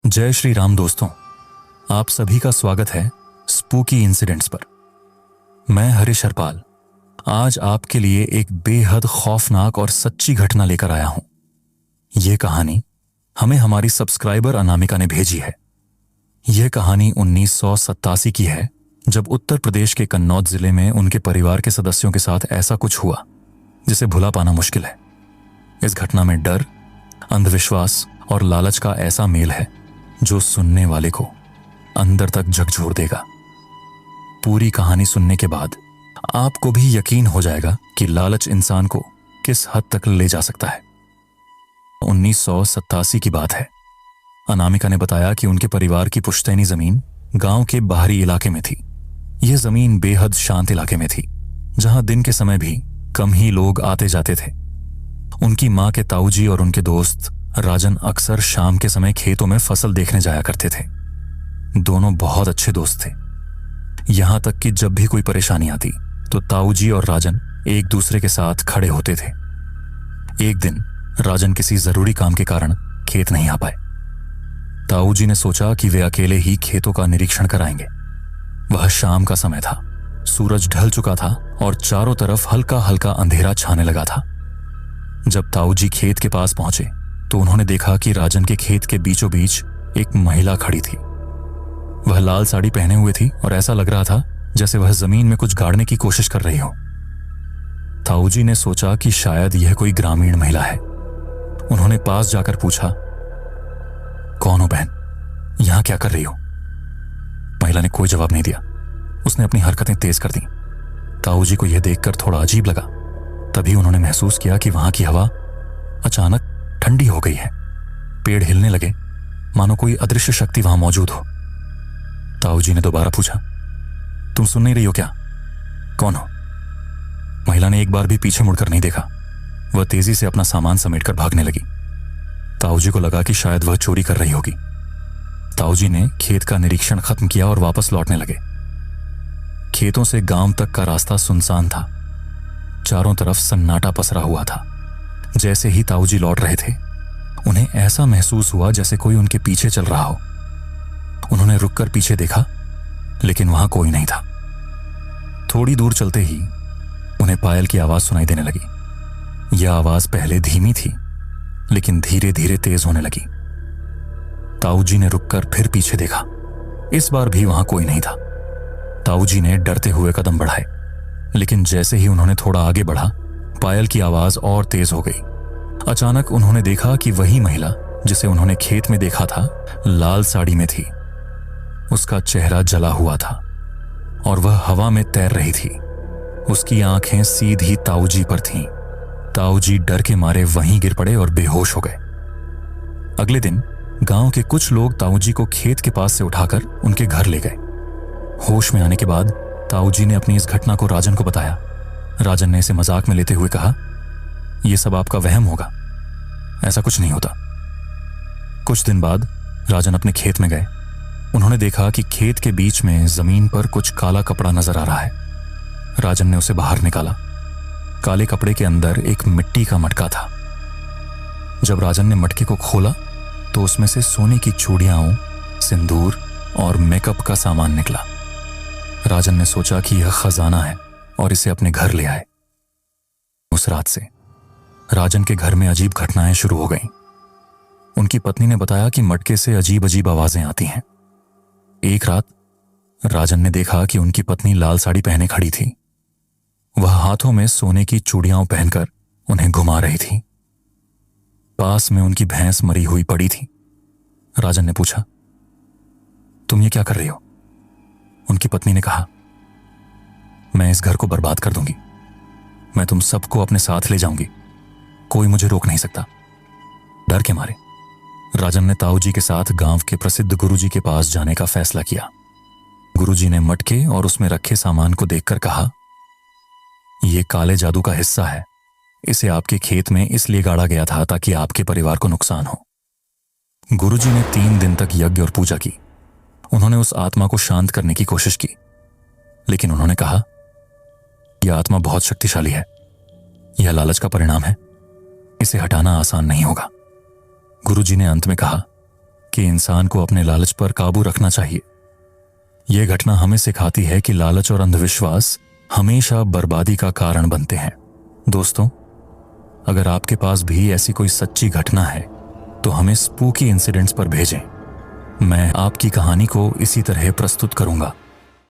जय श्री राम दोस्तों, आप सभी का स्वागत है स्पूकी इंसिडेंट्स पर। मैं हरीश हरपाल आज आपके लिए एक बेहद खौफनाक और सच्ची घटना लेकर आया हूं। यह कहानी हमें हमारी सब्सक्राइबर अनामिका ने भेजी है। यह कहानी 1987 की है, जब उत्तर प्रदेश के कन्नौज जिले में उनके परिवार के सदस्यों के साथ ऐसा कुछ हुआ जिसे भुला पाना मुश्किल है। इस घटना में डर, अंधविश्वास और लालच का ऐसा मेल है जो सुनने वाले को अंदर तक झकझोर देगा। पूरी कहानी सुनने के बाद आपको भी यकीन हो जाएगा कि लालच इंसान को किस हद तक ले जा सकता है। 1987 की बात है। अनामिका ने बताया कि उनके परिवार की पुश्तैनी जमीन गांव के बाहरी इलाके में थी। यह जमीन बेहद शांत इलाके में थी, जहां दिन के समय भी कम ही लोग आते जाते थे। उनकी मां के ताऊजी और उनके दोस्त राजन अक्सर शाम के समय खेतों में फसल देखने जाया करते थे। दोनों बहुत अच्छे दोस्त थे, यहां तक कि जब भी कोई परेशानी आती तो ताऊजी और राजन एक दूसरे के साथ खड़े होते थे। एक दिन राजन किसी जरूरी काम के कारण खेत नहीं आ पाए। ताऊजी ने सोचा कि वे अकेले ही खेतों का निरीक्षण कराएंगे। वह शाम का समय था, सूरज ढल चुका था और चारों तरफ हल्का हल्का अंधेरा छाने लगा था। जब ताऊजी खेत के पास पहुंचे तो उन्होंने देखा कि राजन के खेत के बीचों बीच एक महिला खड़ी थी। वह लाल साड़ी पहने हुए थी और ऐसा लग रहा था जैसे वह जमीन में कुछ गाड़ने की कोशिश कर रही हो। ताऊजी ने सोचा कि शायद यह कोई ग्रामीण महिला है। उन्होंने पास जाकर पूछा, कौन हो बहन, यहां क्या कर रही हो? महिला ने कोई जवाब नहीं दिया। उसने अपनी हरकतें तेज कर दी। ताऊजी को यह देखकर थोड़ा अजीब लगा। तभी उन्होंने महसूस किया कि वहां की हवा अचानक ठंडी हो गई है। पेड़ हिलने लगे, मानो कोई अदृश्य शक्ति वहां मौजूद हो। ताऊजी ने दोबारा पूछा, तुम सुन नहीं रही हो क्या? कौन हो? महिला ने एक बार भी पीछे मुड़कर नहीं देखा। वह तेजी से अपना सामान समेटकर भागने लगी। ताऊजी को लगा कि शायद वह चोरी कर रही होगी। ताऊजी ने खेत का निरीक्षण खत्म किया और वापस लौटने लगे। खेतों से गांव तक का रास्ता सुनसान था। चारों तरफ सन्नाटा पसरा हुआ था। जैसे ही ताऊजी लौट रहे थे, उन्हें ऐसा महसूस हुआ जैसे कोई उनके पीछे चल रहा हो। उन्होंने रुककर पीछे देखा, लेकिन वहां कोई नहीं था। थोड़ी दूर चलते ही उन्हें पायल की आवाज सुनाई देने लगी। यह आवाज पहले धीमी थी, लेकिन धीरे धीरे तेज होने लगी। ताऊजी ने रुककर फिर पीछे देखा। इस बार भी वहां कोई नहीं था। ताऊजी ने डरते हुए कदम बढ़ाए, लेकिन जैसे ही उन्होंने थोड़ा आगे बढ़ा, पायल की आवाज और तेज हो गई। अचानक उन्होंने देखा कि वही महिला जिसे उन्होंने खेत में देखा था, लाल साड़ी में थी। उसका चेहरा जला हुआ था और वह हवा में तैर रही थी। उसकी आंखें सीधी ताऊजी पर थीं। ताऊजी डर के मारे वहीं गिर पड़े और बेहोश हो गए। अगले दिन गांव के कुछ लोग ताऊजी को खेत के पास से उठाकर उनके घर ले गए। होश में आने के बाद ताऊजी ने अपनी इस घटना को राजन को बताया। राजन ने इसे मजाक में लेते हुए कहा, यह सब आपका वहम होगा, ऐसा कुछ नहीं होता। कुछ दिन बाद राजन अपने खेत में गए। उन्होंने देखा कि खेत के बीच में जमीन पर कुछ काला कपड़ा नजर आ रहा है। राजन ने उसे बाहर निकाला। काले कपड़े के अंदर एक मिट्टी का मटका था। जब राजन ने मटके को खोला तो उसमें से सोने की चूड़ियां, सिंदूर और मेकअप का सामान निकला। राजन ने सोचा कि यह खजाना है और इसे अपने घर ले आए। उस रात से राजन के घर में अजीब घटनाएं शुरू हो गईं। उनकी पत्नी ने बताया कि मटके से अजीब अजीब आवाजें आती हैं। एक रात राजन ने देखा कि उनकी पत्नी लाल साड़ी पहने खड़ी थी। वह हाथों में सोने की चूड़ियां पहनकर उन्हें घुमा रही थी। पास में उनकी भैंस मरी हुई पड़ी थी। राजन ने पूछा, तुम ये क्या कर रही हो? उनकी पत्नी ने कहा, मैं इस घर को बर्बाद कर दूंगी। मैं तुम सबको अपने साथ ले जाऊंगी। कोई मुझे रोक नहीं सकता। डर के मारे राजन ने ताऊजी के साथ गांव के प्रसिद्ध गुरुजी के पास जाने का फैसला किया। गुरुजी ने मटके और उसमें रखे सामान को देखकर कहा, यह काले जादू का हिस्सा है। इसे आपके खेत में इसलिए गाड़ा गया था ताकि आपके परिवार को नुकसान हो। गुरुजी ने 3 दिन तक यज्ञ और पूजा की। उन्होंने उस आत्मा को शांत करने की कोशिश की, लेकिन उन्होंने कहा, यह आत्मा बहुत शक्तिशाली है। यह लालच का परिणाम है। इसे हटाना आसान नहीं होगा। गुरुजी ने अंत में कहा कि इंसान को अपने लालच पर काबू रखना चाहिए। यह घटना हमें सिखाती है कि लालच और अंधविश्वास हमेशा बर्बादी का कारण बनते हैं। दोस्तों, अगर आपके पास भी ऐसी कोई सच्ची घटना है तो हमें स्पूकी इंसिडेंट्स पर भेजें। मैं आपकी कहानी को इसी तरह प्रस्तुत करूंगा।